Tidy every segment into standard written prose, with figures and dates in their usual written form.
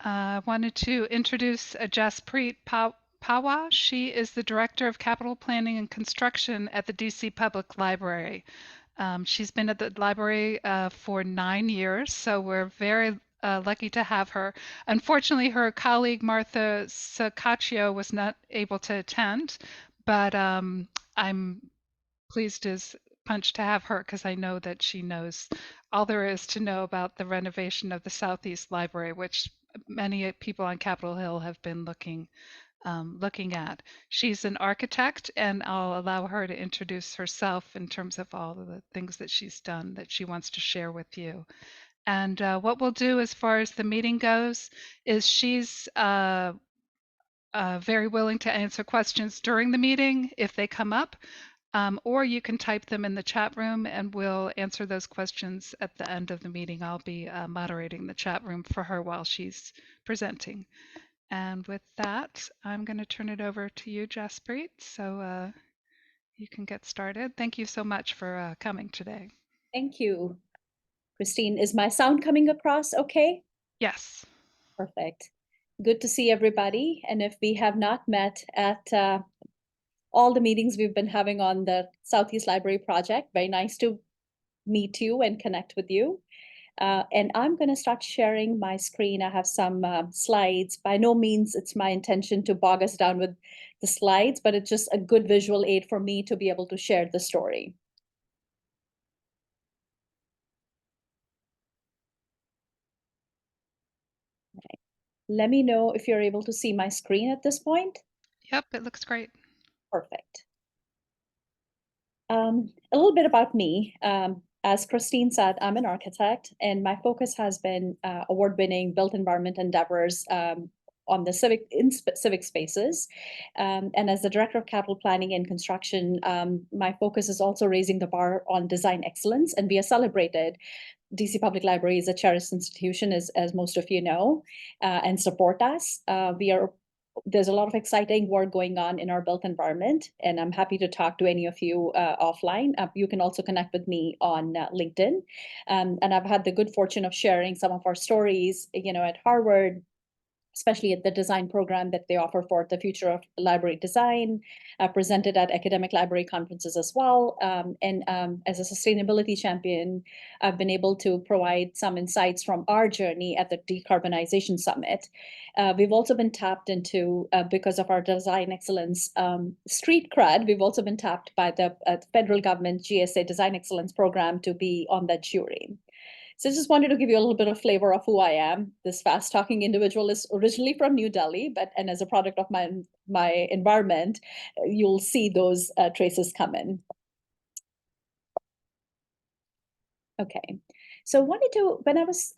I wanted to introduce Jaspreet Pahwa. She is the Director of Capital Planning and Construction at the DC Public Library. She's been at the library for 9 years, so we're very lucky to have her. Unfortunately, her colleague Martha Saccaccio was not able to attend, but I'm pleased as punch to have her because I know that she knows all there is to know about the renovation of the Southeast Library, which many people on Capitol Hill have been looking at. She's an architect, and I'll allow her to introduce herself in terms of all of the things that she's done that she wants to share with you. And what we'll do as far as the meeting goes is she's very willing to answer questions during the meeting if they come up, or you can type them in the chat room and we'll answer those questions at the end of the meeting. I'll be moderating the chat room for her while she's presenting. And with that, I'm going to turn it over to you, Jaspreet, so you can get started. Thank you so much for coming today. Thank you, Christine. Is my sound coming across okay? Yes. Perfect. Good to see everybody. And if we have not met at all the meetings we've been having on the Southeast Library project, very nice to meet you and connect with you. And I'm going to start sharing my screen. I have some slides. By no means it's my intention to bog us down with the slides, but it's just a good visual aid for me to be able to share the story. Okay. Let me know if you're able to see my screen at this point. Yep, it looks great. Perfect. A little bit about me. As Christine said, I'm an architect, and my focus has been award-winning built environment endeavors on the civic spaces. And as the director of capital planning and construction, my focus is also raising the bar on design excellence. And we are celebrated. DC Public Library is a CHRS institution, as most of you know, and support us. There's a lot of exciting work going on in our built environment, and I'm happy to talk to any of you offline. You can also connect with me on LinkedIn. And I've had the good fortune of sharing some of our stories, at Harvard, especially at the design program that they offer for the future of library design, presented at academic library conferences as well. And as a sustainability champion, I've been able to provide some insights from our journey at the Decarbonization Summit. We've also been tapped into, because of our design excellence street cred, we've also been tapped by the federal government GSA Design Excellence Program to be on that jury. So I just wanted to give you a little bit of flavor of who I am. This fast-talking individual is originally from New Delhi, and as a product of my environment, you'll see those traces come in. Okay, so when I was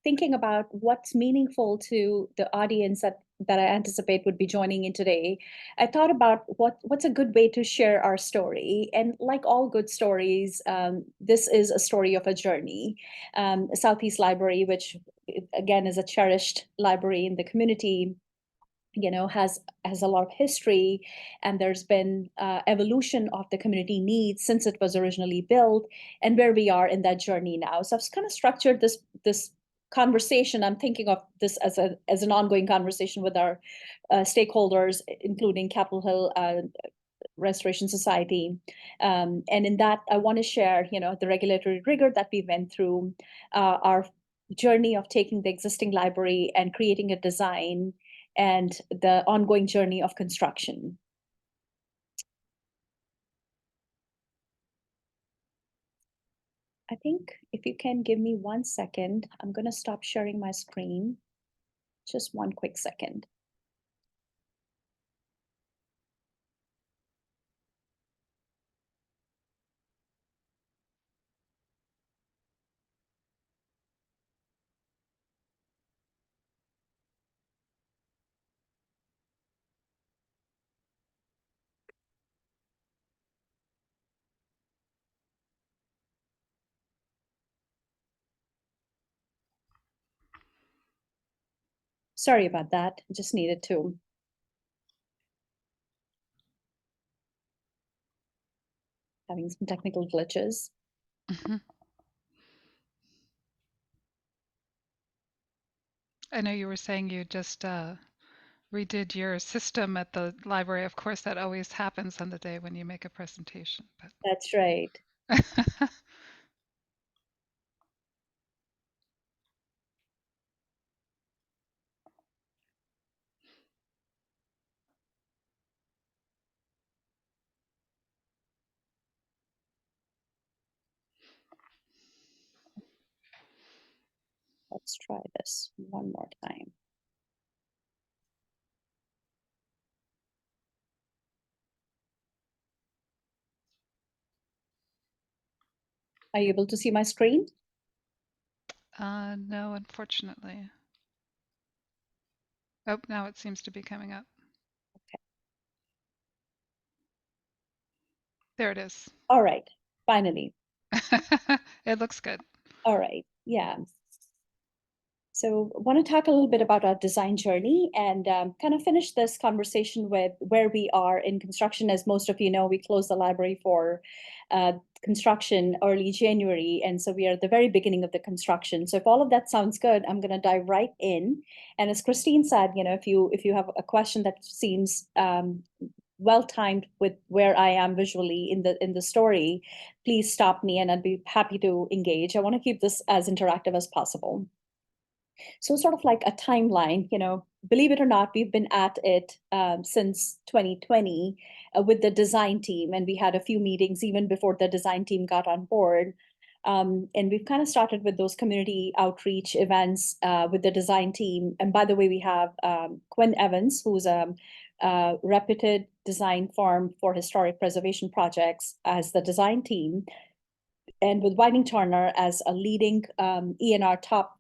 thinking about what's meaningful to the audience that I anticipate would be joining in today, I thought about what's a good way to share our story. And like all good stories, this is a story of a journey. Southeast Library, which again is a cherished library in the community, has a lot of history, and there's been evolution of the community needs since it was originally built, and where we are in that journey now. So I've kind of structured this conversation. I'm thinking of this as an ongoing conversation with our stakeholders, including Capitol Hill Restoration Society. And in that, I want to share, the regulatory rigor that we went through, our journey of taking the existing library and creating a design, and the ongoing journey of construction. I think if you can give me 1 second, I'm going to stop sharing my screen. Just one quick second. Sorry about that. I just needed to. Having some technical glitches. Mm-hmm. I know you were saying you just redid your system at the library. Of course, that always happens on the day when you make a presentation. That's right. But Let's try this one more time. Are you able to see my screen? no, unfortunately. Oh, now it seems to be coming up. There it is. All right, finally. It looks good. All right, yeah. So I want to talk a little bit about our design journey and kind of finish this conversation with where we are in construction. As most of you know, we closed the library for construction early January. And so we are at the very beginning of the construction. So if all of that sounds good, I'm going to dive right in. And as Christine said, if you have a question that seems well timed with where I am visually in the story, please stop me and I'd be happy to engage. I want to keep this as interactive as possible. So sort of like a timeline, believe it or not, we've been at it since 2020 with the design team, and we had a few meetings even before the design team got on board. And we've kind of started with those community outreach events with the design team. And by the way, we have Quinn Evans, who's a reputed design firm for historic preservation projects as the design team, and with Whiting Turner as a leading ENR top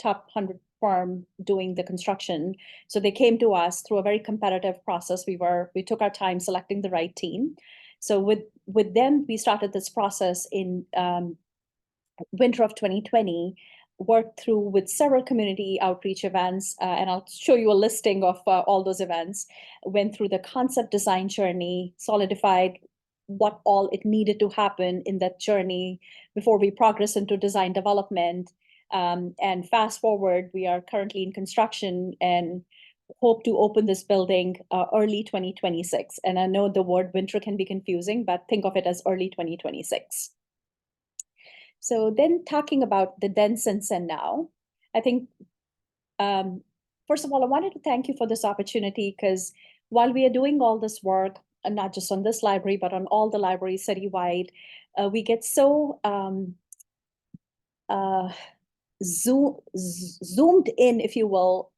100 firm doing the construction. So they came to us through a very competitive process. We took our time selecting the right team. So with them, we started this process in winter of 2020, worked through with several community outreach events, and I'll show you a listing of all those events. Went through the concept design journey, solidified what all it needed to happen in that journey before we progress into design development. And fast forward, we are currently in construction and hope to open this building early 2026. And I know the word winter can be confusing, but think of it as early 2026. So then talking about the then, since, and now, I think, first of all, I wanted to thank you for this opportunity because while we are doing all this work, and not just on this library, but on all the libraries citywide, we get so uh, zoomed in, if you will.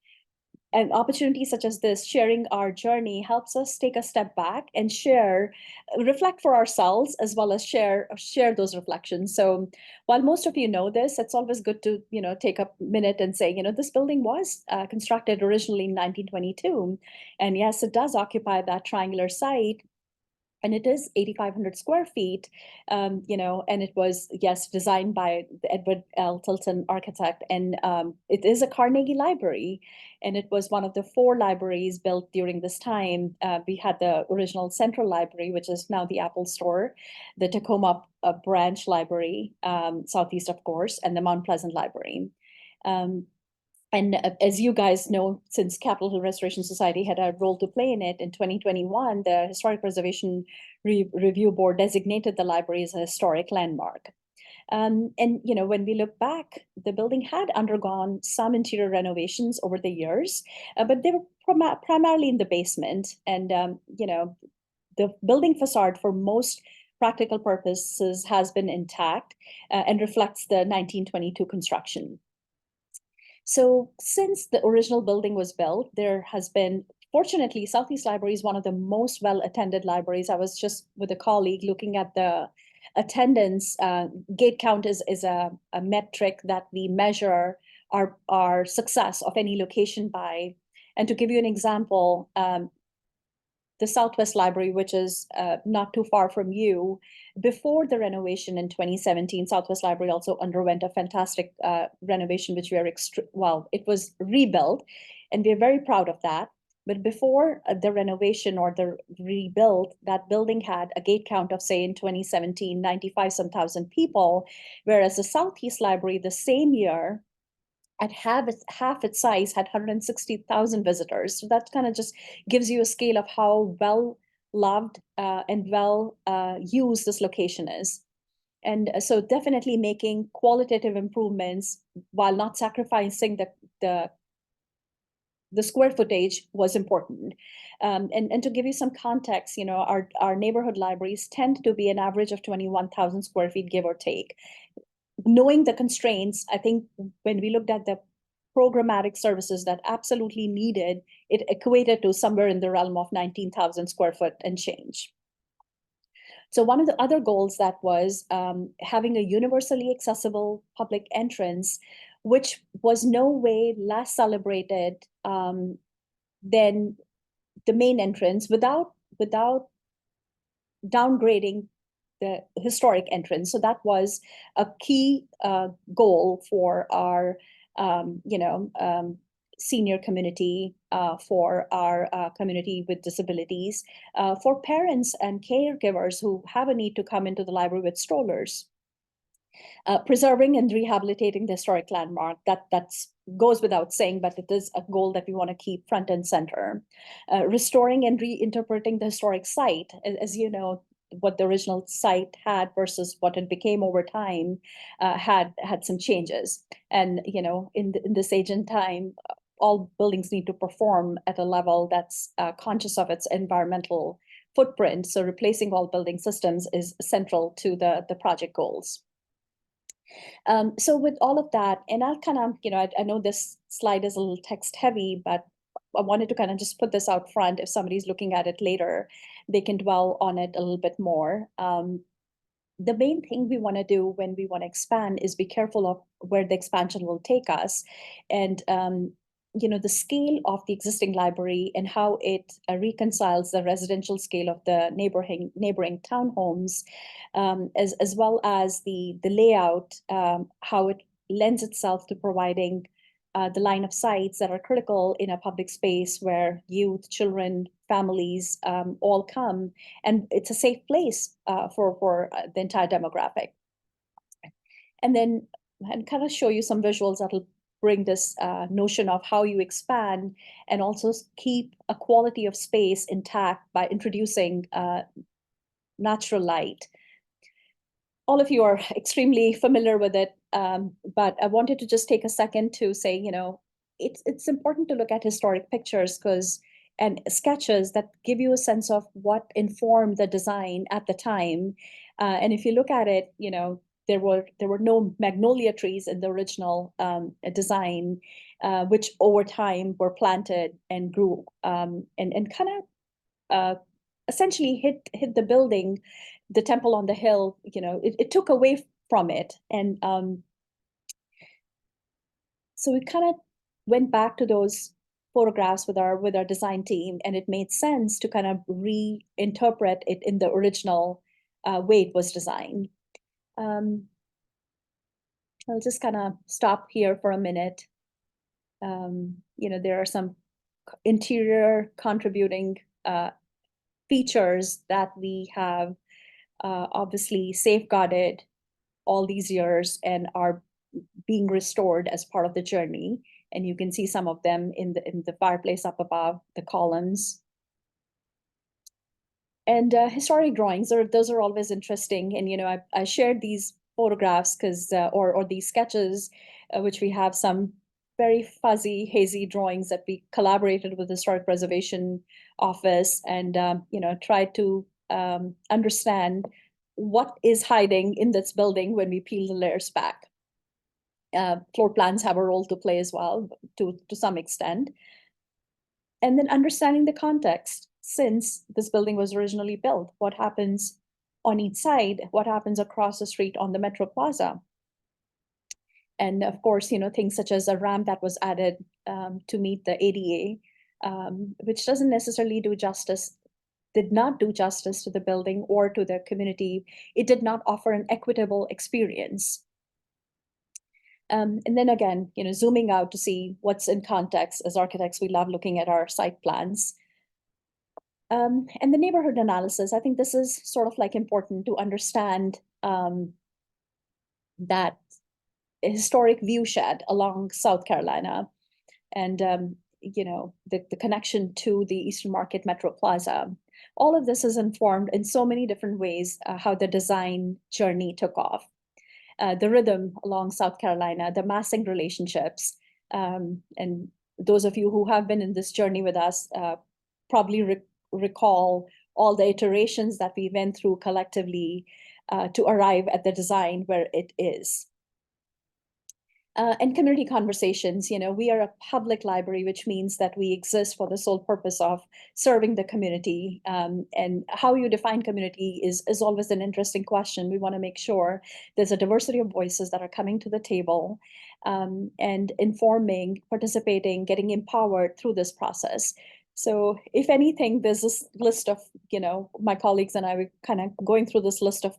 An opportunity such as this, sharing our journey, helps us take a step back and reflect for ourselves, as well as share those reflections. So while most of you know this, it's always good to take a minute and say, this building was constructed originally in 1922, and yes, it does occupy that triangular site, and it is 8,500 square feet, and it was, yes, designed by the Edward L. Tilton architect, and it is a Carnegie library, and it was one of the 4 libraries built during this time. We had the original Central Library, which is now the Apple Store, the Tacoma branch library, southeast, of course, and the Mount Pleasant Library. And as you guys know, since Capitol Hill Restoration Society had a role to play in it, in 2021, the Historic Preservation Review Board designated the library as a historic landmark. And when we look back, the building had undergone some interior renovations over the years, but they were primarily in the basement. And the building facade, for most practical purposes, has been intact and reflects the 1922 construction. So since the original building was built, there has been, fortunately, Southeast Library is one of the most well-attended libraries. I was just with a colleague looking at the attendance. Gate count is a metric that we measure our success of any location by. And to give you an example, the Southwest Library, which is not too far from you, before the renovation in 2017, Southwest Library also underwent a fantastic renovation, which we are it was rebuilt, and we're very proud of that. But before the renovation or the rebuild, that building had a gate count of, say, in 2017, 95 some thousand people, whereas the Southeast Library, the same year, at half its size had 160,000 visitors. So that kind of just gives you a scale of how well loved and well used this location is. And so definitely making qualitative improvements while not sacrificing the the square footage was important. And to give you some context, our neighborhood libraries tend to be an average of 21,000 square feet, give or take. Knowing the constraints, I think when we looked at the programmatic services that absolutely needed, it equated to somewhere in the realm of 19,000 square foot and change. So one of the other goals that was having a universally accessible public entrance, which was no way less celebrated than the main entrance without downgrading the historic entrance. So that was a key goal for our senior community, for our community with disabilities, for parents and caregivers who have a need to come into the library with strollers. Preserving and rehabilitating the historic landmark, that's goes without saying, but it is a goal that we want to keep front and center. Restoring and reinterpreting the historic site, as you know, what the original site had versus what it became over time had some changes. And in this age and time, all buildings need to perform at a level that's conscious of its environmental footprint. So replacing all building systems is central to the project goals. So with all of that, and I'll kind of, I know this slide is a little text heavy, but I wanted to kind of just put this out front. If somebody's looking at it later, they can dwell on it a little bit more. The main thing we want to do when we want to expand is be careful of where the expansion will take us. And the scale of the existing library and how it reconciles the residential scale of the neighboring townhomes, as well as the layout, how it lends itself to providing the line of sights that are critical in a public space where youth, children, families all come, and it's a safe place for the entire demographic. And then and kind of show you some visuals that'll bring this notion of how you expand and also keep a quality of space intact by introducing natural light. All of you are extremely familiar with it, but I wanted to just take a second to say, it's important to look at historic pictures and sketches that give you a sense of what informed the design at the time. And if you look at it, there were no magnolia trees in the original design, which over time were planted and grew and kind of essentially hit the building, the temple on the hill. It took away from it, and so we kind of went back to those photographs with our design team, and it made sense to kind of reinterpret it in the original way it was designed. I'll just kind of stop here for a minute. There are some interior contributing features that we have obviously safeguarded all these years and are being restored as part of the journey. And you can see some of them in the fireplace up above, the columns. And historic drawings, those are always interesting. And I shared these photographs because or these sketches, which we have some very fuzzy, hazy drawings that we collaborated with the Historic Preservation Office and tried to understand what is hiding in this building when we peel the layers back. Floor plans have a role to play as well, to some extent. And then understanding the context since this building was originally built. What happens on each side? What happens across the street on the Metro Plaza? And of course, things such as a ramp that was added to meet the ADA, which doesn't necessarily did not do justice to the building or to the community. It did not offer an equitable experience. And then again, zooming out to see what's in context. As architects, we love looking at our site plans. And the neighborhood analysis, I think this is sort of like important to understand that historic viewshed along South Carolina, and the connection to the Eastern Market Metro Plaza. All of this is informed in so many different ways how the design journey took off. The rhythm along South Carolina, the massing relationships, and those of you who have been in this journey with us probably recall all the iterations that we went through collectively to arrive at the design where it is. And community conversations, we are a public library, which means that we exist for the sole purpose of serving the community. And how you define community is always an interesting question. We want to make sure there's a diversity of voices that are coming to the table and informing, participating, getting empowered through this process. So if anything, there's this list of, my colleagues and I were kind of going through this list of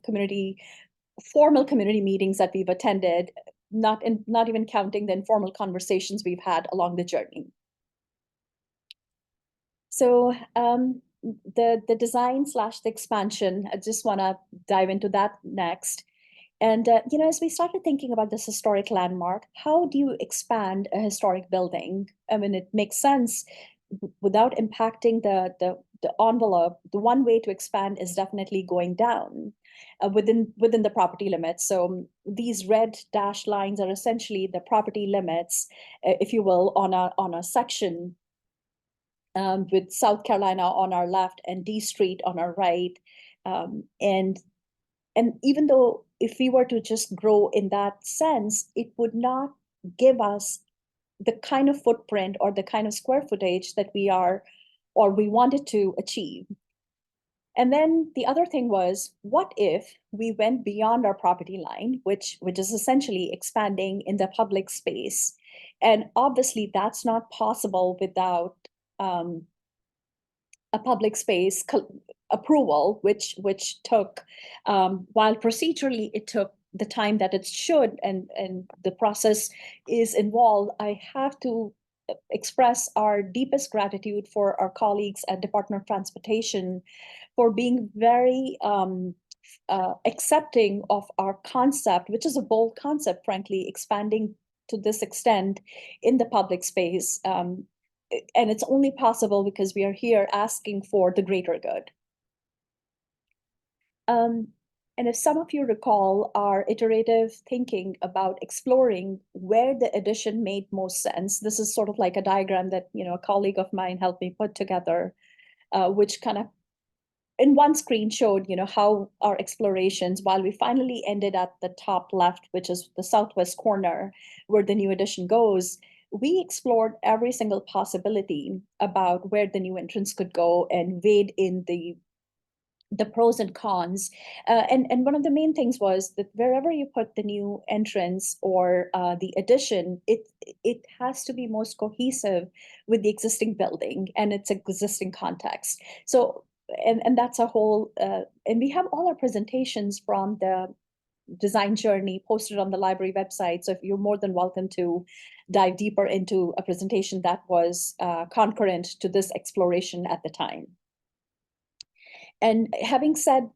formal community meetings that we've attended, not even counting the informal conversations we've had along the journey. So the design / the expansion, I just want to dive into that next. And as we started thinking about this historic landmark, how do you expand a historic building? I mean, it makes sense without impacting the envelope. The one way to expand is definitely going down within the property limits. So these red dashed lines are essentially the property limits, if you will, on a section with South Carolina on our left and D Street on our right. And even though if we were to just grow in that sense, it would not give us the kind of footprint or the kind of square footage that we wanted to achieve. And then the other thing was, what if we went beyond our property line, which is essentially expanding in the public space? And obviously that's not possible without a public space approval, which took, while procedurally it took the time that it should, and the process is involved, I have to express our deepest gratitude for our colleagues at Department of Transportation for being very accepting of our concept, which is a bold concept, frankly, expanding to this extent in the public space. And it's only possible because we are here asking for the greater good. And if some of you recall our iterative thinking about exploring where the addition made most sense, this is sort of like a diagram that a colleague of mine helped me put together, which kind of in one screen showed how our explorations, while we finally ended at the top left, which is the southwest corner where the new addition goes, we explored every single possibility about where the new entrance could go and weighed in the pros and cons. And one of the main things was that wherever you put the new entrance or the addition, it has to be most cohesive with the existing building and its existing context. So, and that's a whole, and we have all our presentations from the design journey posted on the library website. So if you're more than welcome to dive deeper into a presentation that was concurrent to this exploration at the time. And having said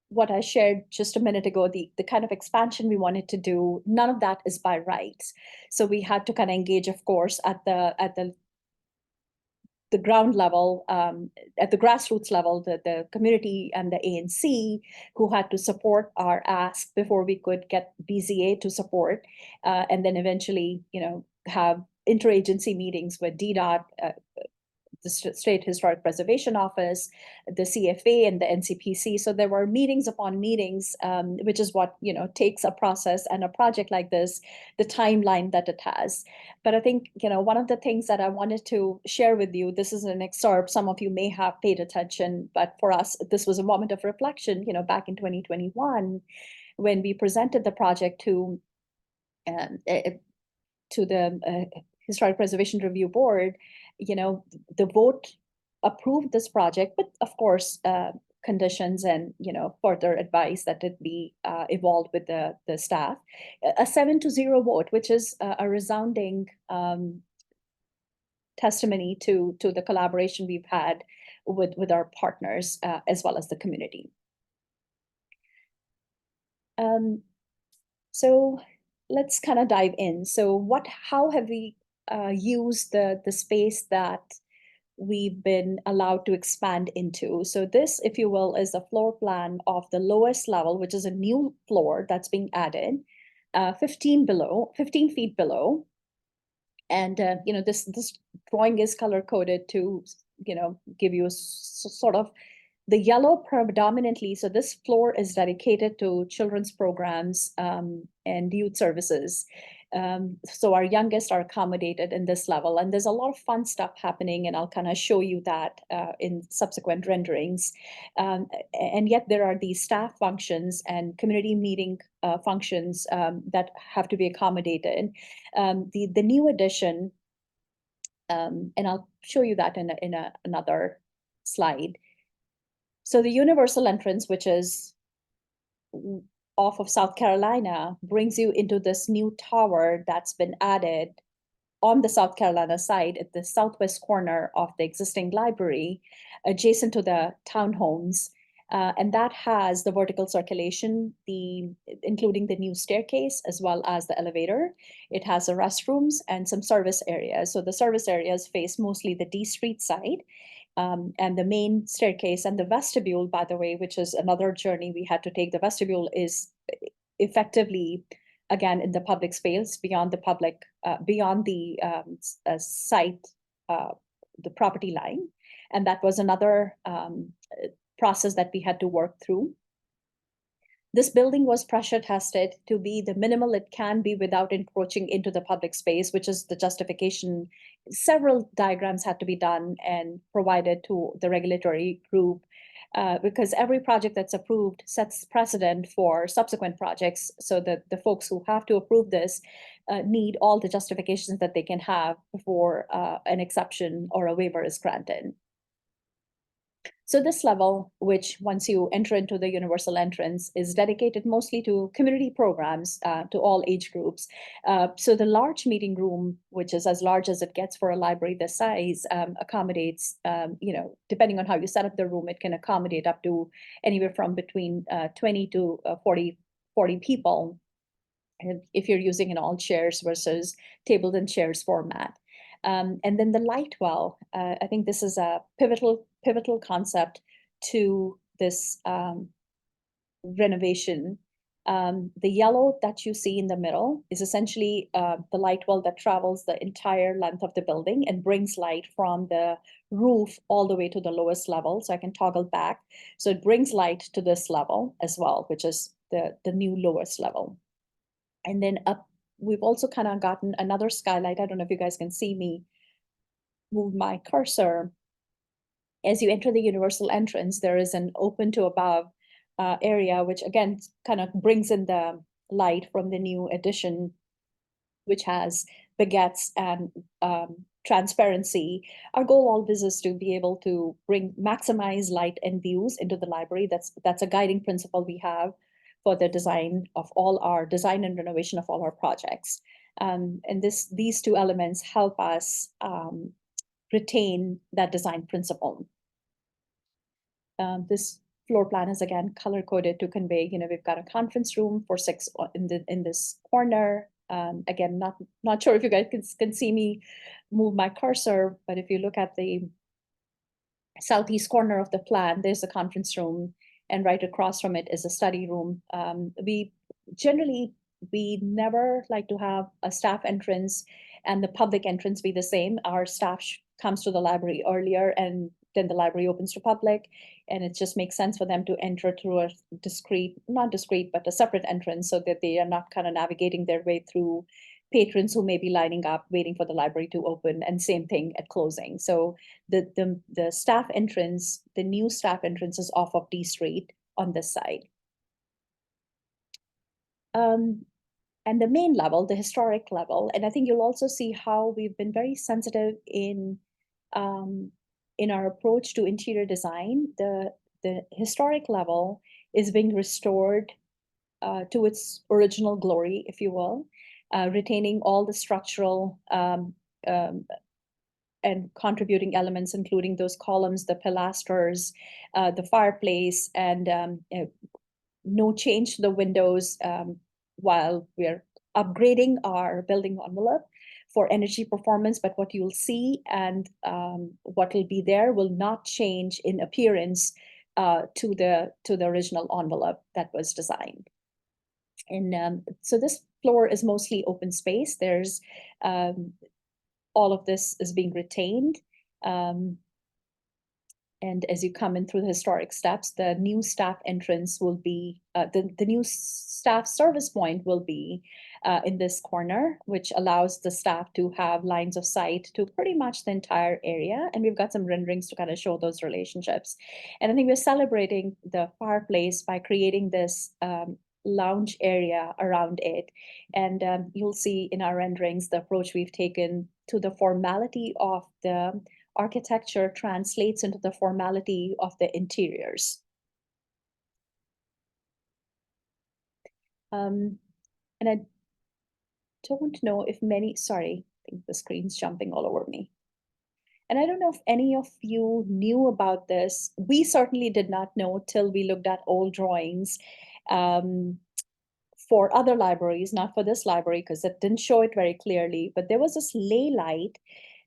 what I shared just a minute ago, the kind of expansion we wanted to do, none of that is by right. So we had to kind of engage, of course, at the ground level, at the grassroots level, the community and the ANC, who had to support our ask before we could get BZA to support, and then eventually, have interagency meetings with DDOT, the State Historic Preservation Office, the CFA, and the NCPC. So there were meetings upon meetings, which is what takes a process and a project like this, the timeline that it has. But I think one of the things that I wanted to share with you, this is an excerpt. Some of you may have paid attention, but for us, this was a moment of reflection. Back in 2021, when we presented the project to the Historic Preservation Review Board, the vote approved this project, but of course, conditions and further advice that it be evolved with the staff. A 7-0 vote, which is a resounding testimony to the collaboration we've had with our partners as well as the community. So let's kind of dive in. So how have we used the space that we've been allowed to expand into? So this, if you will, is the floor plan of the lowest level, which is a new floor that's being added, 15 feet below. And this drawing is color coded to give you a sort of the yellow predominantly. So this floor is dedicated to children's programs and youth services. So our youngest are accommodated in this level, and there's a lot of fun stuff happening, and I'll kind of show you that in subsequent renderings. And yet there are these staff functions and community meeting functions that have to be accommodated. The new addition, and I'll show you that in another slide. So the universal entrance, which is off of South Carolina, brings you into this new tower that's been added on the South Carolina side at the southwest corner of the existing library, adjacent to the townhomes. And that has the vertical circulation, including the new staircase as well as the elevator. It has the restrooms and some service areas. So the service areas face mostly the D Street side. And the main staircase and the vestibule, by the way, which is another journey we had to take. The vestibule is effectively, again, in the public space, beyond the site, the property line. And that was another process that we had to work through. This building was pressure tested to be the minimal it can be without encroaching into the public space, which is the justification. Several diagrams had to be done and provided to the regulatory group because every project that's approved sets precedent for subsequent projects, so that the folks who have to approve this need all the justifications that they can have before an exception or a waiver is granted. So this level, which once you enter into the universal entrance, is dedicated mostly to community programs, to all age groups. So the large meeting room, which is as large as it gets for a library this size, accommodates, depending on how you set up the room, it can accommodate up to anywhere from between 20 to 40 people, if you're using an all chairs versus tables and chairs format. And then the light well, I think this is a pivotal concept to this renovation. The yellow that you see in the middle is essentially the light well that travels the entire length of the building and brings light from the roof all the way to the lowest level. So I can toggle back. So it brings light to this level as well, which is the new lowest level. And then up, we've also kind of gotten another skylight. I don't know if you guys can see me move my cursor. As you enter the universal entrance, there is an open to above area, which again kind of brings in the light from the new addition, which has baguettes and transparency. Our goal always is to be able to maximize light and views into the library. That's a guiding principle we have for the design and renovation of all our projects. And these two elements help us retain that design principle. This floor plan is again color coded to convey, we've got a conference room for 6 in this corner. Again, not sure if you guys can see me move my cursor, but if you look at the southeast corner of the plan, there's a conference room, and right across from it is a study room. We never like to have a staff entrance and the public entrance be the same. Our staff comes to the library earlier, and then the library opens to public, and it just makes sense for them to enter through a not discrete, but a separate entrance, so that they are not kind of navigating their way through patrons who may be lining up waiting for the library to open, and same thing at closing. So the staff entrance, the new staff entrance is off of D Street on this side. And the main level, the historic level, and I think you'll also see how we've been very sensitive in our approach to interior design. The historic level is being restored to its original glory, if you will, retaining all the structural and contributing elements, including those columns, the pilasters, the fireplace, and no change to the windows while we're upgrading our building envelope for energy performance, but what you'll see and what will be there will not change in appearance to the original envelope that was designed. And so this floor is mostly open space. There's all of this is being retained. And as you come in through the historic steps, the new staff entrance will be, the new staff service point will be in this corner, which allows the staff to have lines of sight to pretty much the entire area. And we've got some renderings to kind of show those relationships. And I think we're celebrating the fireplace by creating this lounge area around it. And you'll see in our renderings the approach we've taken to the formality of the architecture translates into the formality of the interiors. And I don't know if many, sorry, I think the screen's jumping all over me. And I don't know if any of you knew about this. We certainly did not know till we looked at old drawings for other libraries, not for this library, because it didn't show it very clearly. But there was this ley light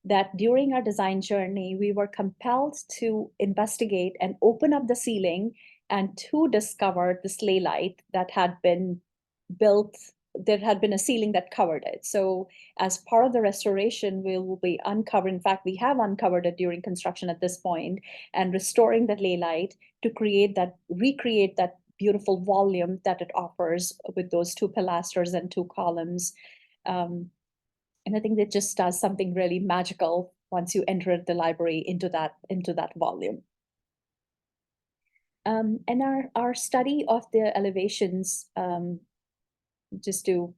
that during our design journey, we were compelled to investigate and open up the ceiling and to discover this ley light that had been built, there had been a ceiling that covered it. So as part of the restoration, we will be uncovering, in fact, we have uncovered it during construction at this point, and restoring that ley light to create that, recreate that beautiful volume that it offers with those two pilasters and two columns. And I think that just does something really magical once you enter the library into that volume. And our study of the elevations, just to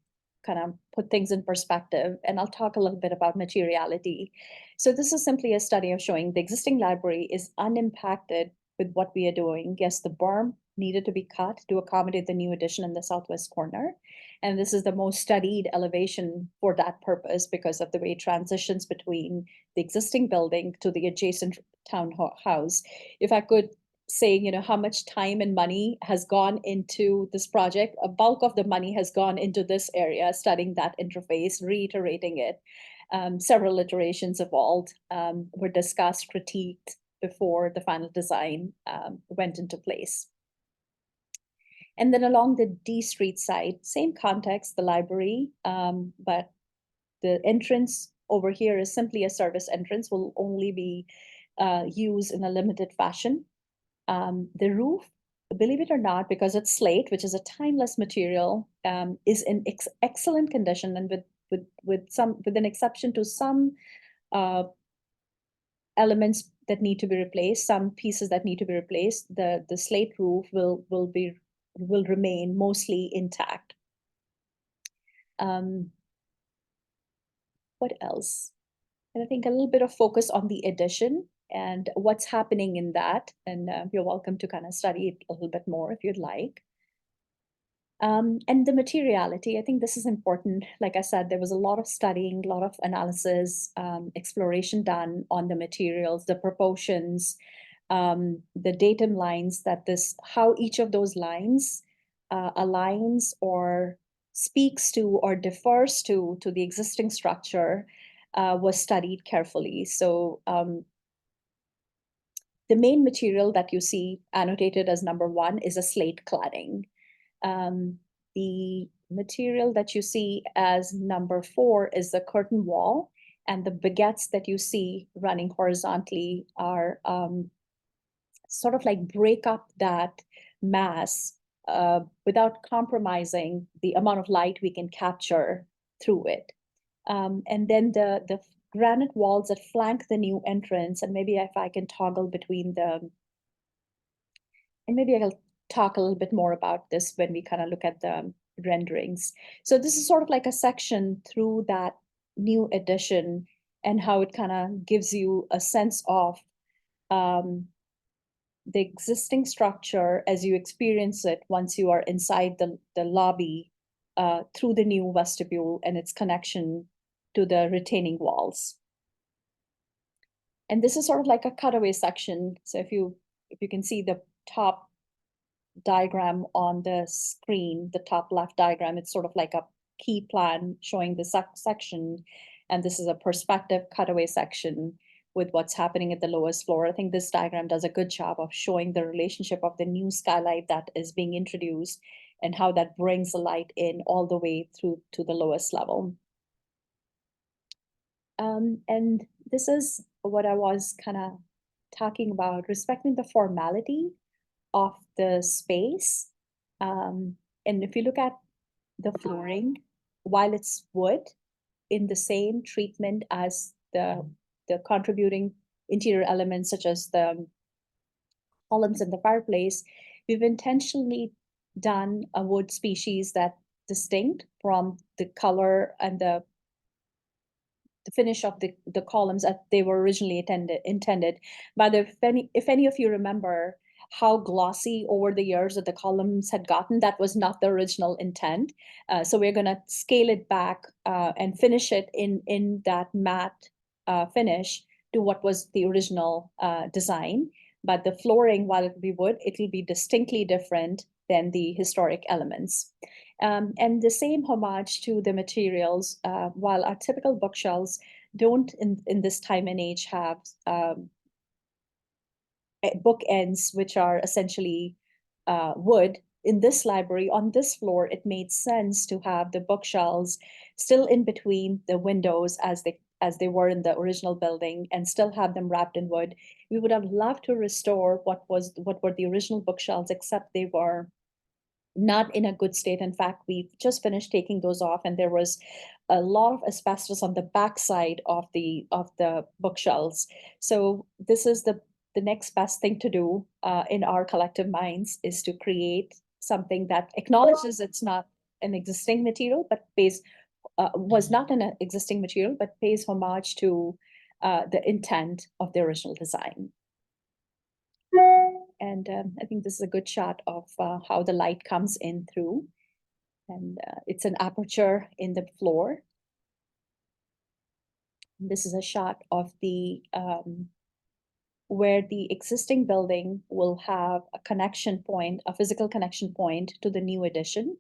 kind of put things in perspective, and I'll talk a little bit about materiality. So this is simply a study of showing the existing library is unimpacted with what we are doing. Yes, the berm needed to be cut to accommodate the new addition in the southwest corner. And this is the most studied elevation for that purpose because of the way it transitions between the existing building to the adjacent townhouse. If I could say, how much time and money has gone into this project, a bulk of the money has gone into this area, studying that interface, reiterating it. Several iterations evolved, were discussed, critiqued before the final design went into place. And then along the D Street side, same context, the library, but the entrance over here is simply a service entrance, will only be used in a limited fashion. The roof, believe it or not, because it's slate, which is a timeless material, is in excellent condition, and with an exception to some elements that need to be replaced, some pieces that need to be replaced, the slate roof will remain mostly intact. What else? And I think a little bit of focus on the addition and what's happening in that. And you're welcome to kind of study it a little bit more if you'd like. And the materiality, I think this is important. Like I said, there was a lot of studying, a lot of analysis, exploration done on the materials, the proportions, the datum lines how each of those lines aligns or speaks to or differs to the existing structure was studied carefully. So the main material that you see annotated as number 1 is a slate cladding. The material that you see as number 4 is the curtain wall, and the baguettes that you see running horizontally are sort of like break up that mass without compromising the amount of light we can capture through it. And then the granite walls that flank the new entrance, and maybe if I can toggle between them, and maybe I'll talk a little bit more about this when we kind of look at the renderings. So this is sort of like a section through that new addition and how it kind of gives you a sense of the existing structure as you experience it once you are inside the lobby through the new vestibule and its connection to the retaining walls. And this is sort of like a cutaway section. So if you can see the top diagram on the screen, the top left diagram, it's sort of like a key plan showing the section, and this is a perspective cutaway section with what's happening at the lowest floor. I think this diagram does a good job of showing the relationship of the new skylight that is being introduced and how that brings the light in all the way through to the lowest level. And this is what I was kind of talking about, respecting the formality of the space. And if you look at the flooring, while it's wood, in the same treatment as the contributing interior elements, such as the columns in the fireplace, we've intentionally done a wood species that distinct from the color and the finish of the columns that they were originally intended. But if any of you remember how glossy over the years that the columns had gotten, that was not the original intent. So we're going to scale it back and finish it in that matte finish to what was the original design. But the flooring, while it will be wood, it will be distinctly different than the historic elements. And the same homage to the materials, while our typical bookshelves don't in this time and age have bookends, which are essentially wood. In this library, on this floor, it made sense to have the bookshelves still in between the windows as they were in the original building, and still have them wrapped in wood. We would have loved to restore what were the original bookshelves, except they were not in a good state. In fact, we just finished taking those off, and there was a lot of asbestos on the backside of the bookshelves. So this is the next best thing to do in our collective minds, is to create something that acknowledges it's not an existing material, but was not an existing material, but pays homage to the intent of the original design. And I think this is a good shot of how the light comes in through. And it's an aperture in the floor. This is a shot of the where the existing building will have a connection point, a physical connection point to the new addition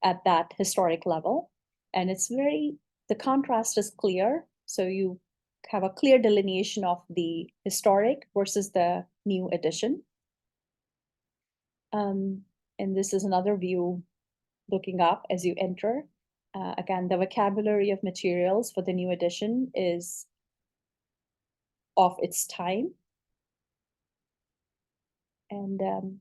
at that historic level. And it's the contrast is clear. So you have a clear delineation of the historic versus the new addition. And this is another view looking up as you enter. Again, the vocabulary of materials for the new edition is of its time. And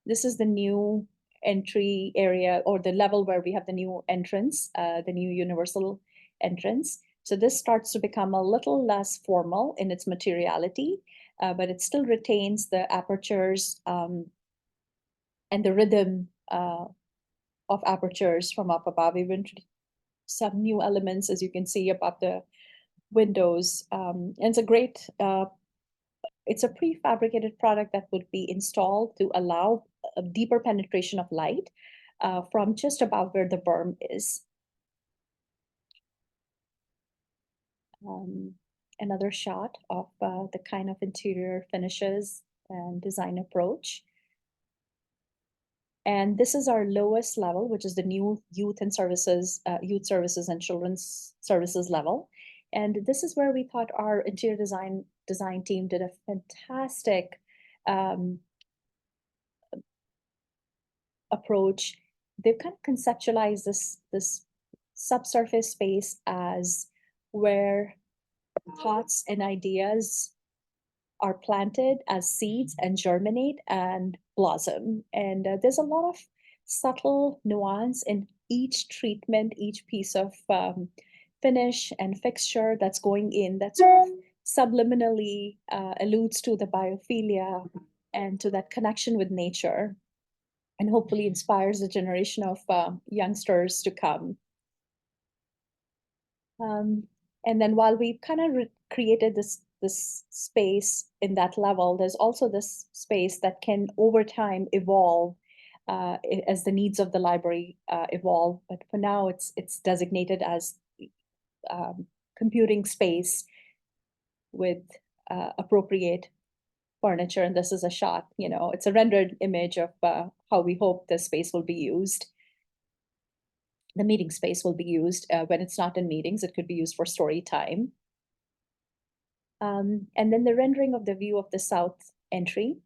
this is the new entry area, or the level where we have the new entrance, the new universal entrance. So this starts to become a little less formal in its materiality, but it still retains the apertures and the rhythm of apertures from up above. We've introduced some new elements, as you can see, above the windows. And it's a great, it's a prefabricated product that would be installed to allow a deeper penetration of light from just above where the berm is. Another shot of the kind of interior finishes and design approach. And this is our lowest level, which is the new youth services and children's services level. And this is where we thought our interior design team did a fantastic approach. They've kind of conceptualized this subsurface space as where thoughts and ideas are planted as seeds and germinate and blossom. And there's a lot of subtle nuance in each treatment, each piece of finish and fixture that's going in, that sort of subliminally alludes to the biophilia and to that connection with nature, and hopefully inspires a generation of youngsters to come. And then while we've kind of created this space in that level, there's also this space that can over time evolve as the needs of the library evolve. But for now, it's designated as computing space with appropriate furniture. And this is a shot, it's a rendered image of how we hope the space will be used. The meeting space will be used when it's not in meetings. It could be used for story time. And then the rendering of the view of the south entry.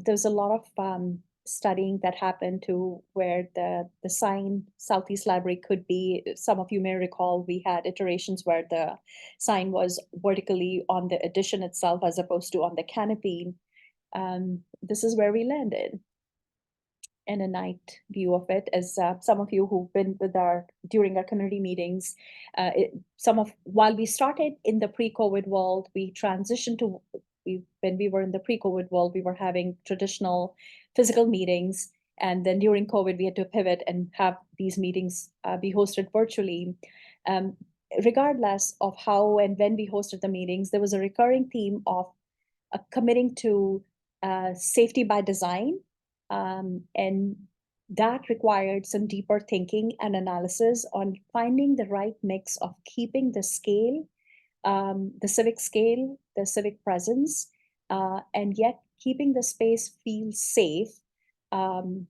There's a lot of studying that happened to where the sign Southeast Library could be. Some of you may recall we had iterations where the sign was vertically on the addition itself as opposed to on the canopy. This is where we landed. And a night view of it, as some of you who've been with during our community meetings, while we started in the pre-COVID world, we transitioned to when we were in the pre-COVID world, we were having traditional physical meetings, and then during COVID, we had to pivot and have these meetings be hosted virtually. Um, Regardless of how and when we hosted the meetings, there was a recurring theme of committing to safety by design, and that required some deeper thinking and analysis on finding the right mix of keeping the scale, the civic presence, and yet keeping the space feel safe, um,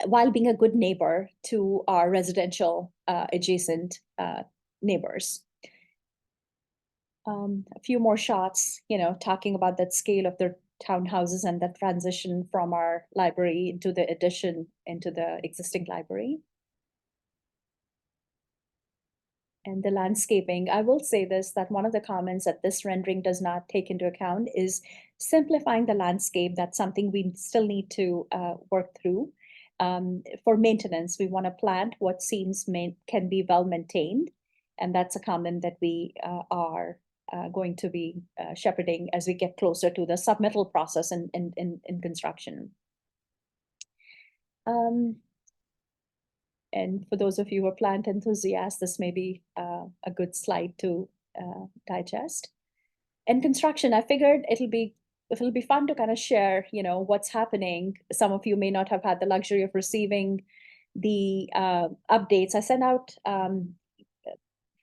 while being a good neighbor to our residential adjacent neighbors. A few more shots, talking about that scale of the townhouses and the transition from our library into the addition into the existing library. And the landscaping, I will say this, that one of the comments that this rendering does not take into account is simplifying the landscape. That's something we still need to work through. For maintenance, we want to plant what seems can be well maintained. And that's a comment that we are going to be shepherding as we get closer to the submittal process in construction. And for those of you who are plant enthusiasts, this may be a good slide to digest. In construction, I figured it'll be fun to kind of share, what's happening. Some of you may not have had the luxury of receiving the updates. I sent out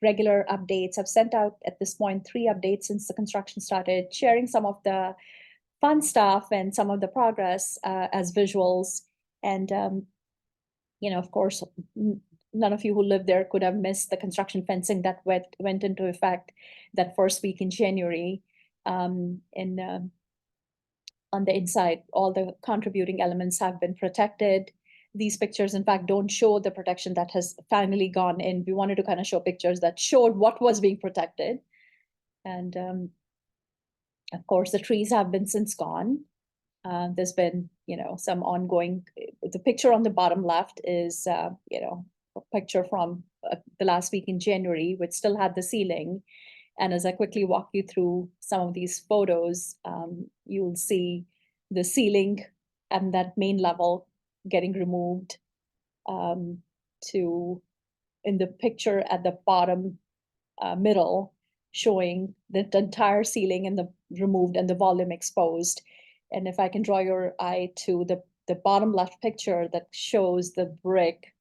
regular updates. I've sent out at this point 3 updates since the construction started, sharing some of the fun stuff and some of the progress as visuals. And of course, none of you who live there could have missed the construction fencing that went into effect that first week in January. On the inside, all the contributing elements have been protected. These pictures, in fact, don't show the protection that has finally gone in. We wanted to kind of show pictures that showed what was being protected. And of course, the trees have been since gone. There's been, some ongoing. The picture on the bottom left is, a picture from the last week in January, which still had the ceiling. And as I quickly walk you through some of these photos, you'll see the ceiling and that main level getting removed, to in the picture at the bottom middle, showing the entire ceiling and the removed and the volume exposed. And if I can draw your eye to the bottom left picture that shows the brick,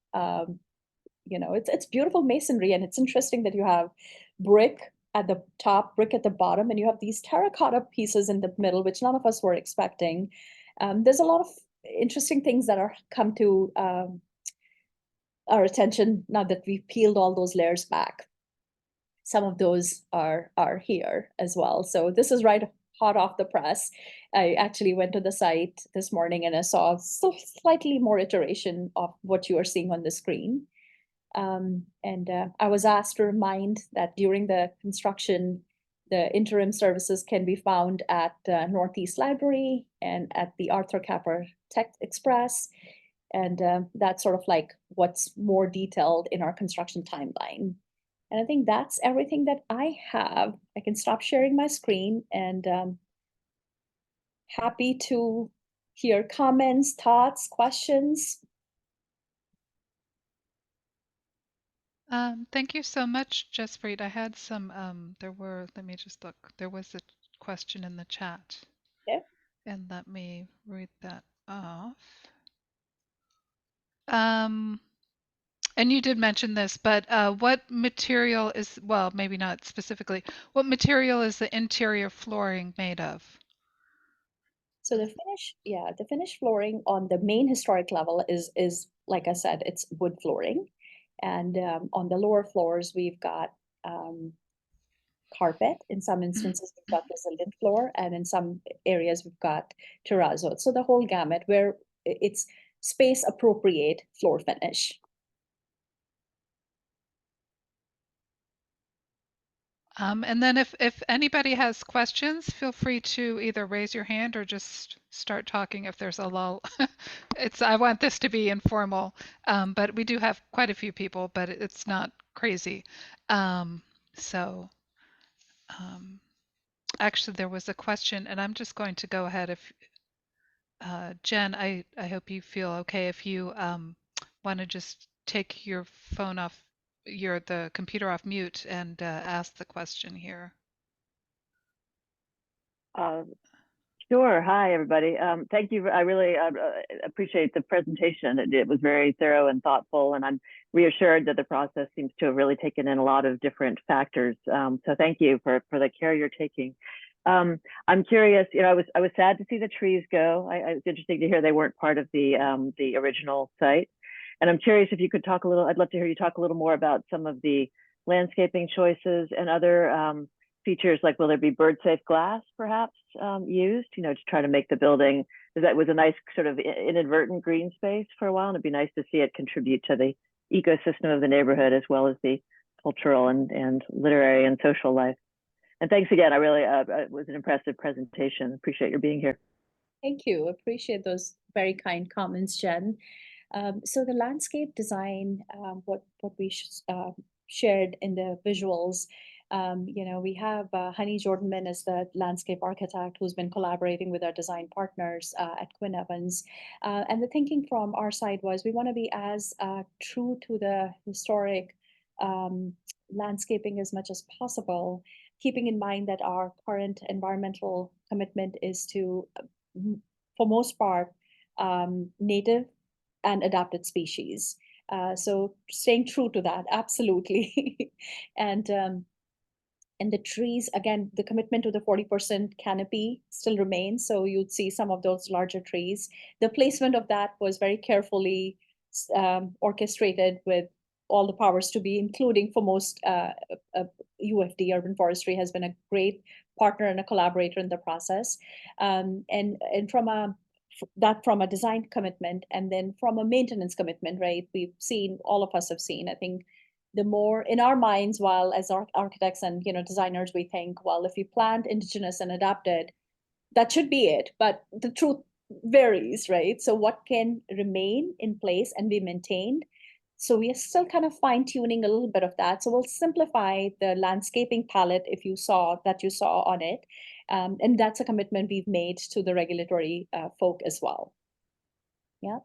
it's beautiful masonry, and it's interesting that you have brick at the top, brick at the bottom, and you have these terracotta pieces in the middle, which none of us were expecting. There's a lot of interesting things that are come to our attention now that we've peeled all those layers back. Some of those are here as well. So this is right hot off the press. I actually went to the site this morning and I saw slightly more iteration of what you are seeing on the screen. And I was asked to remind that during the construction, the interim services can be found at Northeast Library and at the Arthur Capper Tech Express. And that's sort of like what's more detailed in our construction timeline. And I think that's everything that I have. I can stop sharing my screen, and happy to hear comments, thoughts, questions. Thank you so much, Jaspreet. I had some, let me just look. There was a question in the chat. Yeah. And let me read that off. And you did mention this, but what material is, well, maybe not specifically, what material is the interior flooring made of? So the finished flooring on the main historic level is like I said, it's wood flooring, and on the lower floors we've got carpet. In some instances, we've got resilient floor, and in some areas we've got terrazzo. So the whole gamut where it's space appropriate floor finish. And then if anybody has questions, feel free to either raise your hand or just start talking if there's a lull. I want this to be informal, but we do have quite a few people, but it's not crazy. Um, so um, actually, there was a question, and I'm just going to go ahead. If Jen, I hope you feel okay if you want to just take your phone off, the computer off mute and ask the question here. Uh, Sure. Hi, everybody. Thank you. I really appreciate the presentation. It was very thorough and thoughtful, and I'm reassured that the process seems to have really taken in a lot of different factors. So thank you for the care you're taking. I'm curious. I was sad to see the trees go. It's interesting to hear they weren't part of the original site, and I'm curious if you could talk a little. I'd love to hear you talk a little more about some of the landscaping choices and other features, like will there be bird safe glass perhaps used, to try to make the building, that was a nice sort of inadvertent green space for a while, and it'd be nice to see it contribute to the ecosystem of the neighborhood as well as the cultural and literary and social life. And thanks again. I really it was an impressive presentation. Appreciate your being here. Thank you. Appreciate those very kind comments, Jen. So the landscape design, what we shared in the visuals, we have Honey Jordanman as the landscape architect who's been collaborating with our design partners at Quinn Evans. And the thinking from our side was we want to be as true to the historic landscaping as much as possible, keeping in mind that our current environmental commitment is to, for most part, native and adapted species. So staying true to that, absolutely. And the trees, again, the commitment to the 40% canopy still remains. So you'd see some of those larger trees. The placement of that was very carefully orchestrated with all the powers to be, including for most UFD, Urban Forestry, has been a great partner and a collaborator in the process. And from a design commitment, and then from a maintenance commitment, right? All of us have seen, I think, the more in our minds, while as architects and designers, we think, well, if you plant indigenous and adapted, that should be it. But the truth varies, right? So what can remain in place and be maintained? So we are still kind of fine tuning a little bit of that. So we'll simplify the landscaping palette if you saw on it. And that's a commitment we've made to the regulatory folk as well. Yeah.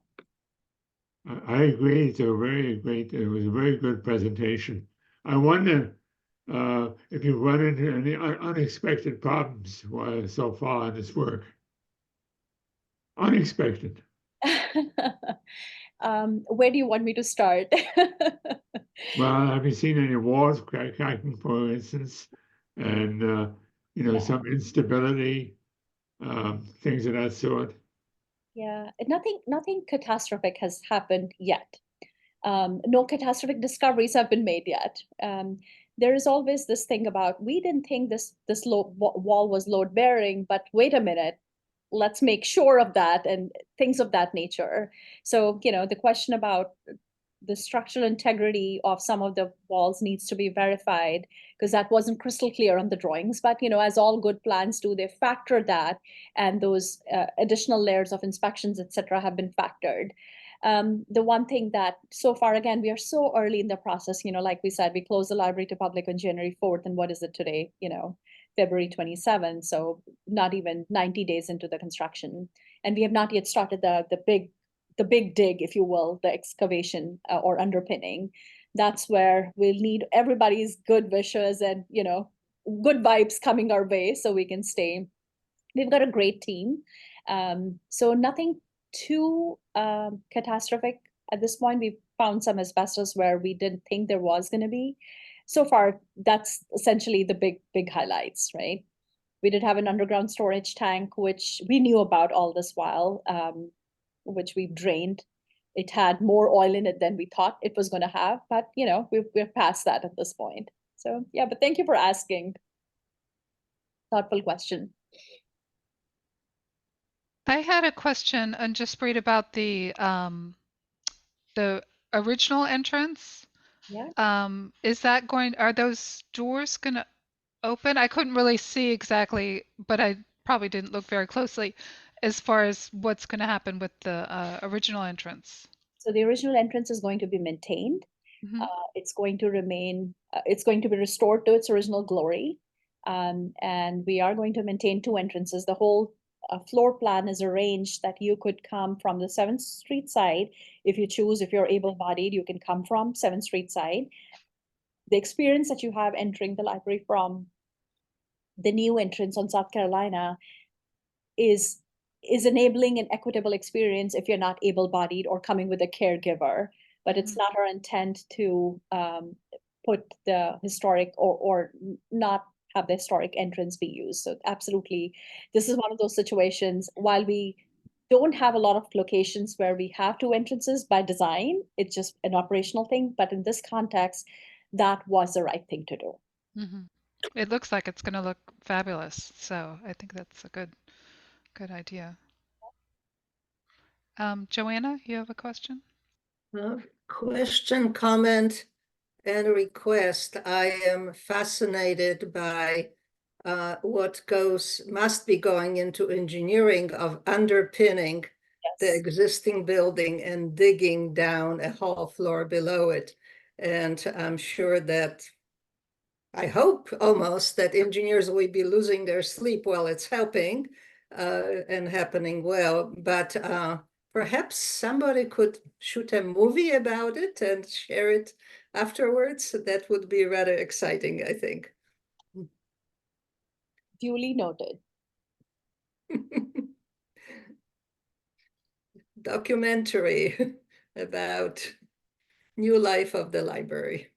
I agree. It was a very good presentation. I wonder if you've run into any unexpected problems so far in this work. Unexpected. Where do you want me to start? Well, have you seen any walls cracking, for instance, and some instability, things of that sort? Yeah, nothing catastrophic has happened yet. No catastrophic discoveries have been made yet. There is always this thing about, we didn't think this wall was load bearing, but wait a minute, let's make sure of that, and things of that nature. So, the question about the structural integrity of some of the walls needs to be verified, because that wasn't crystal clear on the drawings. But as all good plans do, they factor that, and those additional layers of inspections, etc., have been factored. The one thing that so far, again, we are so early in the process, like we said, we closed the library to public on January 4th, and what is it today? February 27th, so not even 90 days into the construction, and we have not yet started the big dig, if you will, the excavation or underpinning. That's where we'll need everybody's good wishes and good vibes coming our way so we can stay. We've got a great team, so nothing too catastrophic at this point. We've found some asbestos where we didn't think there was going to be. So far, that's essentially the big highlights, right? We did have an underground storage tank, which we knew about all this while, which we've drained. It had more oil in it than we thought it was going to have, but we're past that at this point. So yeah, but thank you for asking. Thoughtful question. I had a question and just read about the original entrance. Yeah. Are those doors gonna open? I couldn't really see exactly, but I probably didn't look very closely as far as what's gonna happen with the original entrance. So the original entrance is going to be maintained. Mhm. It's going to remain, it's going to be restored to its original glory. And we are going to maintain two entrances. The whole floor plan is arranged that you could come from the 7th Street side. If you choose, if you're able-bodied, you can come from 7th Street side. The experience that you have entering the library from the new entrance on South Carolina is enabling an equitable experience if you're not able-bodied or coming with a caregiver. But it's not our intent to put the historic or not have the historic entrance be used. So absolutely, this is one of those situations. While we don't have a lot of locations where we have two entrances by design, it's just an operational thing. But in this context, that was the right thing to do. Mhm. It looks like it's gonna look fabulous, so I think that's a good idea. Joanna, you have a question? Question, comment, and request. I am fascinated by what must be going into engineering of underpinning the Yes. existing building and digging down a whole floor below it. And I'm sure that, I hope almost that engineers will be losing their sleep while it's helping and happening well. But perhaps somebody could shoot a movie about it and share it afterwards. That would be rather exciting, I think. Duly noted. Documentary about new life of the library.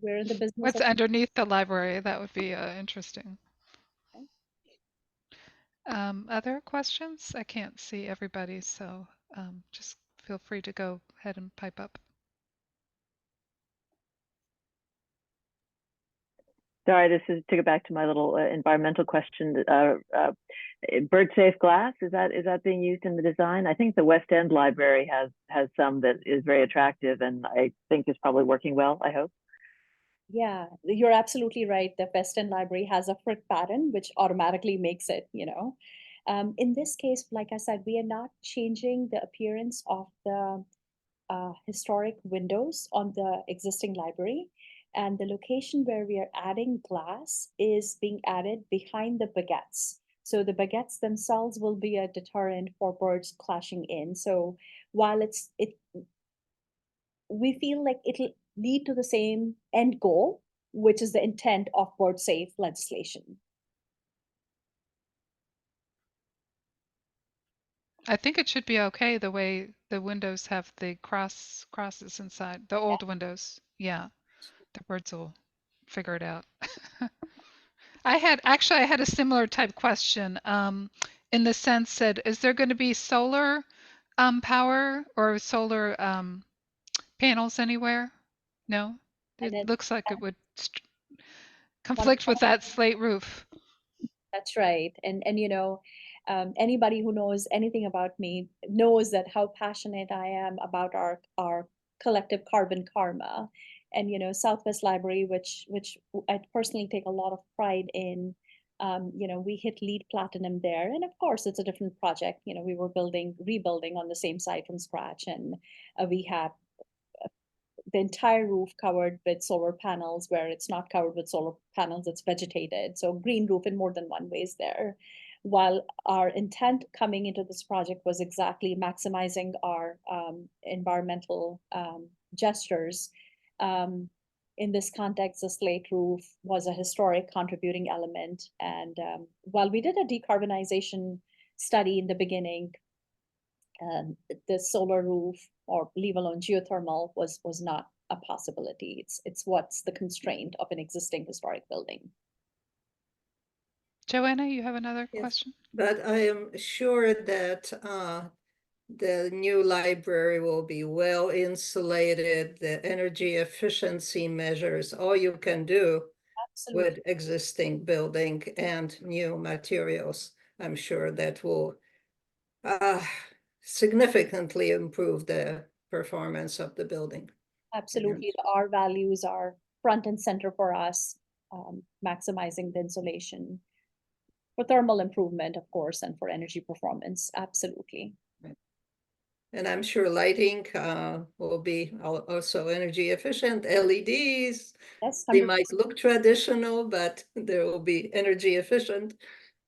We're in the business What's of underneath the library? That would be interesting. Other questions? I can't see everybody, so just feel free to go ahead and pipe up. Sorry, this is to go back to my little environmental question. Bird safe glass, is that being used in the design? I think the West End Library has some that is very attractive and I think is probably working well, I hope. Yeah, you're absolutely right. The West End Library has a frick pattern, which automatically makes it, in this case, like I said, we are not changing the appearance of the historic windows on the existing library. And the location where we are adding glass is being added behind the baguettes. So the baguettes themselves will be a deterrent for birds clashing in. So while we feel like it'll lead to the same end goal, which is the intent of bird safe legislation. I think it should be okay the way the windows have the crosses inside, the old windows. Yeah, the birds will figure it out. I had a similar type question in the sense that is there going to be solar power or solar panels anywhere? No? And then It looks like it would conflict with that slate roof. that's right. And anybody who knows anything about me knows that how passionate I am about our collective carbon karma. And Southwest Library, which I personally take a lot of pride in. We hit LEED Platinum there, and of course, it's a different project. We were rebuilding on the same site from scratch, and we had the entire roof covered with solar panels. Where it's not covered with solar panels, it's vegetated. So green roof in more than one ways there. While our intent coming into this project was exactly maximizing our environmental gestures, in this context, the slate roof was a historic contributing element. And while we did a decarbonization study in the beginning, the solar roof or leave alone geothermal was not a possibility. It's what's the constraint of an existing historic building. Joanna, you have another Yes. question? But I am sure that the new library will be well insulated, the energy efficiency measures, all you can do Absolutely. with existing building and new materials. I'm sure that will significantly improve the performance of the building. Absolutely. Our values are front and center for us, maximizing the insulation for thermal improvement, of course, and for energy performance. Absolutely. And I'm sure lighting will be also energy efficient. LEDs, Yes, they 100%. might look traditional, but they will be energy efficient.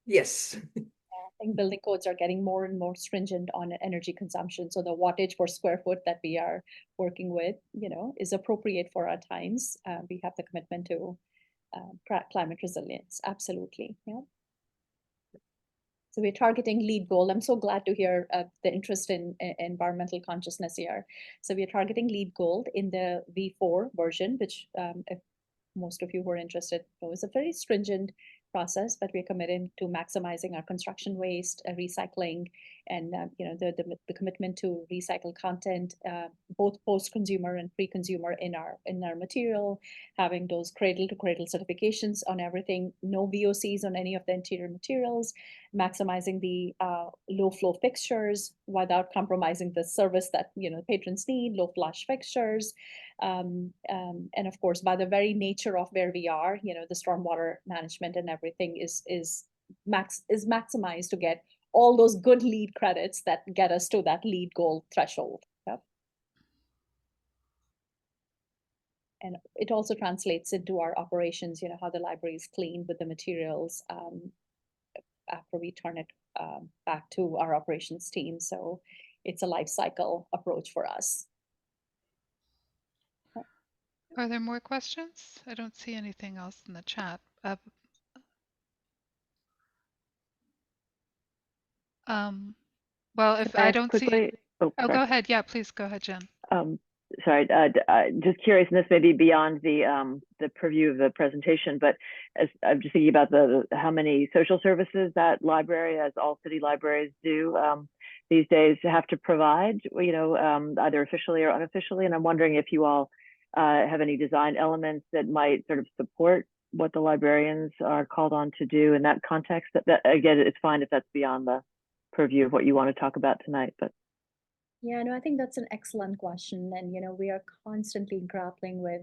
Yes. I think building codes are getting more and more stringent on energy consumption. So the wattage per square foot that we are working with, is appropriate for our times. We have the commitment to climate resilience. Absolutely. Yeah. So we're targeting LEED gold. I'm so glad to hear the interest in environmental consciousness here. So we're targeting LEED gold in the V4 version, which if most of you who are interested know is a very stringent process, but we're committed to maximizing our construction waste, recycling, and the commitment to recycle content, both post-consumer and pre-consumer in our material, having those cradle-to-cradle certifications on everything, no VOCs on any of the interior materials, maximizing the low-flow fixtures without compromising the service that patrons need, low-flush fixtures, and of course, by the very nature of where we are, the stormwater management and everything is maximized to get all those good LEED credits that get us to that LEED gold threshold. Yep. And it also translates into our operations, how the library is cleaned with the materials after we turn it back to our operations team. So it's a life cycle approach for us. Are there more questions? I don't see anything else in the chat. Well, if I don't see, go ahead. Yeah, please go ahead, Jen. Sorry, just curious, and this may be beyond the purview of the presentation, but as I'm just thinking about how many social services that library, as all city libraries do these days, have to provide, either officially or unofficially. And I'm wondering if you all have any design elements that might sort of support what the librarians are called on to do in that context. That again, it's fine if that's beyond the purview of what you want to talk about tonight, but. Yeah, no, I think that's an excellent question. And, we are constantly grappling with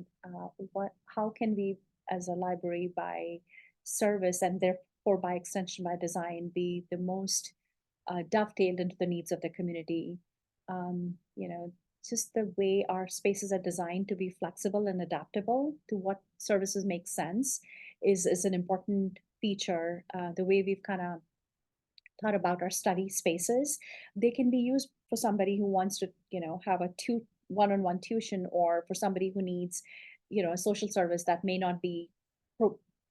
how can we as a library by service and therefore by extension by design be the most dovetailed into the needs of the community. Just the way our spaces are designed to be flexible and adaptable to what services make sense is an important feature. The way we've kind of thought about our study spaces, they can be used for somebody who wants to, have a one-on-one tuition, or for somebody who needs, a social service that may not be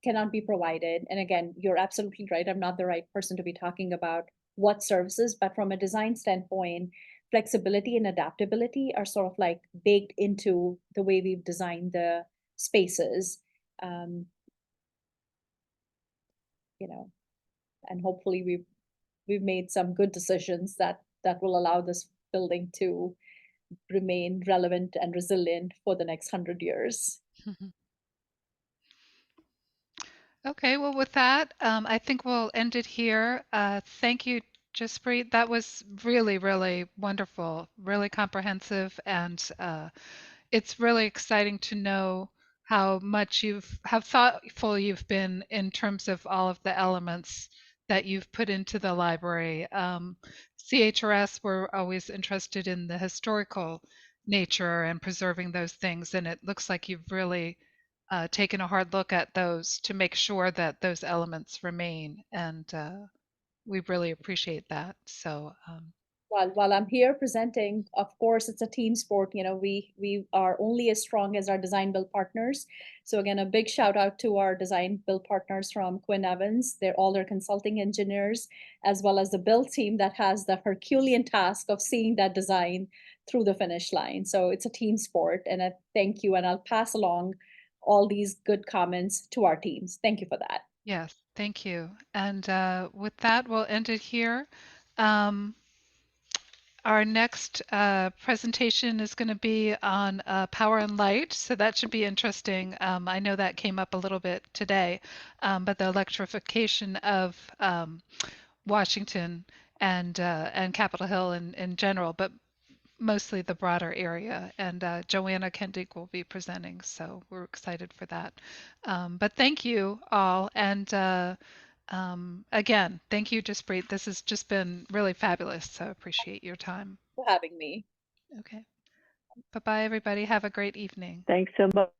cannot be provided. And again, you're absolutely right. I'm not the right person to be talking about what services, but from a design standpoint, flexibility and adaptability are sort of like baked into the way we've designed the spaces. And hopefully we've made some good decisions that will allow this building to remain relevant and resilient for the next 100 years. Okay, well, with that, I think we'll end it here. Thank you, Jaspreet. That was really, really wonderful, really comprehensive, and it's really exciting to know how thoughtful you've been in terms of all of the elements that you've put into the library. CHRS, we're always interested in the historical nature and preserving those things, and it looks like you've really taken a hard look at those to make sure that those elements remain, and we really appreciate that. So while I'm here presenting, of course, it's a team sport. We are only as strong as our design build partners. So again, a big shout out to our design build partners from Quinn Evans. They're all their consulting engineers, as well as the build team that has the Herculean task of seeing that design through the finish line. So it's a team sport, and I thank you. And I'll pass along all these good comments to our teams. Thank you for that. Yes, thank you. And with that, we'll end it here. Um, our next presentation is going to be on power and light, so that should be interesting. I know that came up a little bit today, but the electrification of Washington and Capitol Hill in general, but mostly the broader area. And Joanna Kendig will be presenting, so we're excited for that. But thank you all, and again, thank you, Jaspreet. This has just been really fabulous, so appreciate your time. For having me. Okay. Bye-bye, everybody. Have a great evening. Thanks so much.